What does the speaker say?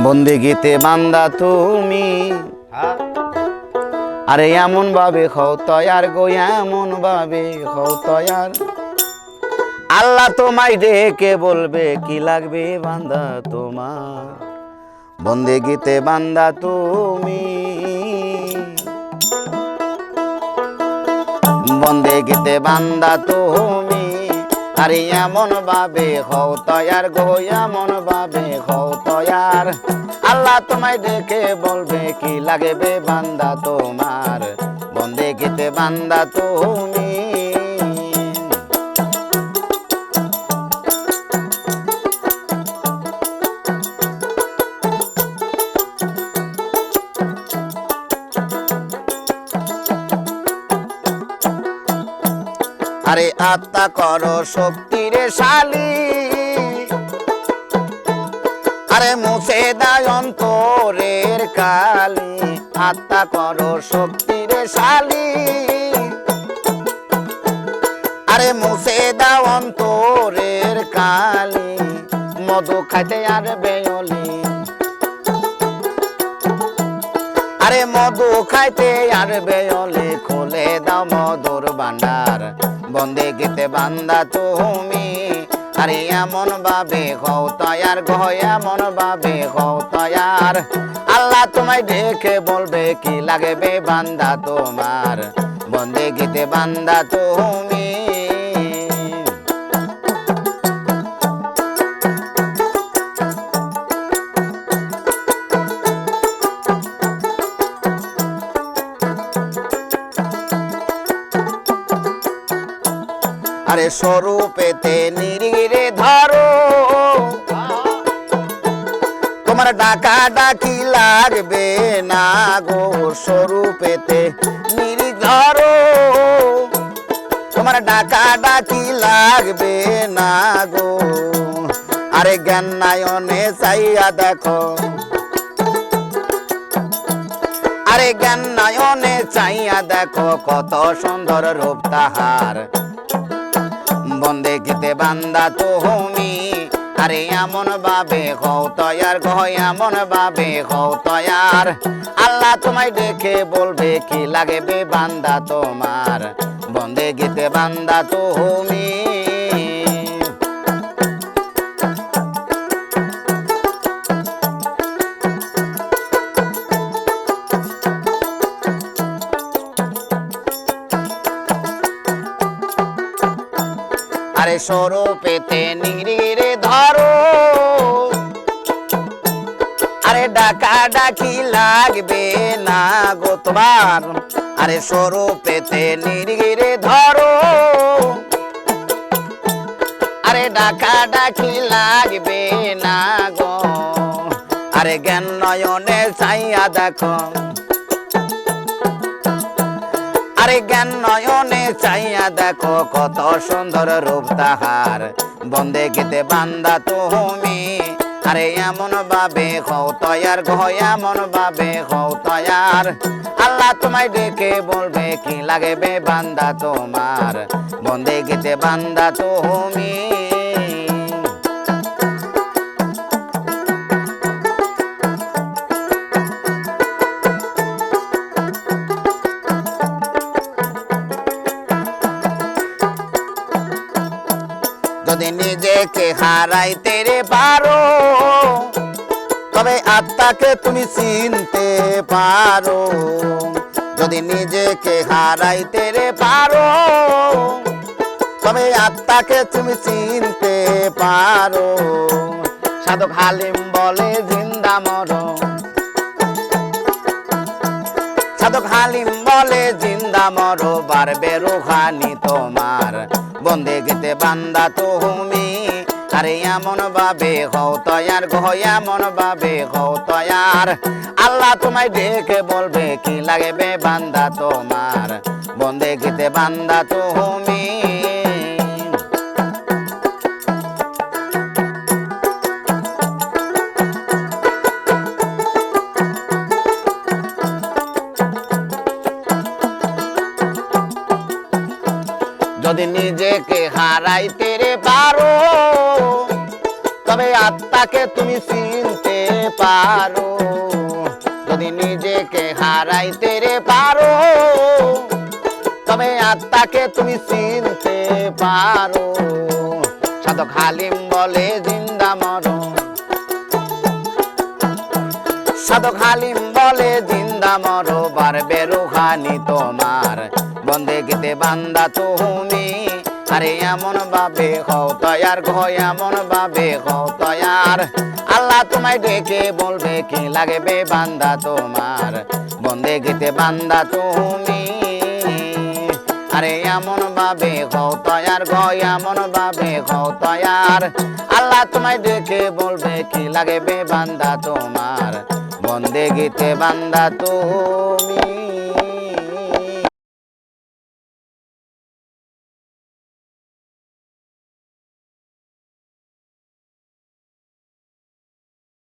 বন্দেগীতে বান্দা তুমি আরে এমন ভাবে হও তয়ার গো এমন ভাবে হও তয়ার আল্লাহ তোমায় ডেকে বলবে কি লাগবে বান্দা তোমার বন্দেগীতে বান্দা তুমি বন্দেগীতে বান্দা তুমি আরে এমন ভাবে হও তয়ার গো এমন ভাবে হও তয়ার আল্লাহ তোমায় ডেকে বলবে কি লাগবে বান্দা তোমার বন্দেগীতে বান্দা তুমি আরে আত্মা করো শক্তিরে শালী আরে মুছে দায় অন্তরের কালি আত্মা করো শক্তিরে শালী আরে মুছে দাও অন্তরের কালি মধু খাইতে আর বেয়লি আরে মধু খাইতে আর বেয়লি খুলে দাও মধুর ভান্ডার বন্দেগীতে বান্দা তুমি আরে এমন ভাবে হও তয়ার গো এমন ভাবে হও তয়ার আল্লাহ তোমায় ডেকে বলবে কি লাগবে বান্দা তোমার বন্দেগীতে বান্দা তুমি আরে স্বরূপেতে নিরিরে ধরো তোমার ডাকা ডাকি লাগবে না গো স্বরূপেতে নিরি ধরো তোমার ডাকা ডাকি লাগবে না গো আরে জ্ঞান নায়নে চাইয়া দেখো আরে জ্ঞান নায়নে চাইয়া দেখো কত সুন্দর রূপ তাহার বন্দেগীতে বান্দা তুমি আরে এমন ভাবে হও তয়ার গো এমন ভাবে হও তয়ার আল্লাহ তোমায় ডেকে বলবে কি লাগবে বান্দা তোমার বন্দেগীতে বান্দা তুমি আরে স্বরূপেতে নিরিরে ধরো আরে ডাকা ডাকি লাগবে না গো তোমার আরে স্বরূপেতে নিরিরে ধরো আরে ডাকা ডাকি লাগবে না গো আরে জ্ঞান নয়নে চাইয়া দেখো আরে জ্ঞান নয়নে চাইয়া দেখো কত সুন্দর রূপ তাহার বন্দেগীতে বান্দা তুমি আরে এমন ভাবে হও তয়ার গো এমন ভাবে হও তয়ার আল্লাহ তোমায় ডেকে বলবে কি লাগবে বান্দা তোমার বন্দেগীতে বান্দা তুমি যদি নিজেকে হারাইতে রে পারো তবে আত্মাকে তুমি চিনতে পারো যদি নিজেকে হারাইতে রে পারো তবে আত্মাকে তুমি চিনতে পারো সাধক হালিম বলে জিন্দা মরো সাধক হালিম বলে জিন্দা মরো বাড়বে রুহানি তোমার বন্দেগীতে বান্দা তুমি আরে এমন ভাবে হও তয়ার গো এমন ভাবে হও তয়ার আল্লাহ তোমায় ডেকে বলবে কি লাগবে বান্দা তোমার বন্দেগীতে বান্দা তুমি যদি নিজেকে হারাইতে রে পারো তবে আত্মাকে তুমি চিনতে পারো, যদি নিজেকে হারাইতে রে পারো, তবে আত্মাকে তুমি চিনতে পারো। সাধক হালিম বলে জিন্দা মরণ, সাধক হালিম বলে জিন্দা মরো, বাড়বে রুহানি তোমার, বন্দেগিতে বান্দা তুমি। আরে এমন ভাবে হও তয়ার গো, এমন ভাবে হও তয়ার, আল্লাহ তোমায় ডেকে বলবে কি লাগবে বান্দা তোমার, বন্দেগিতে বান্দা তুমি। আরে এমন ভাবে হও তয়ার গো, এমন ভাবে হও তয়ার, আল্লাহ তোমায় ডেকে বলবে কি লাগবে বান্দা তোমার, বন্দেগিতে বান্দা তুমি।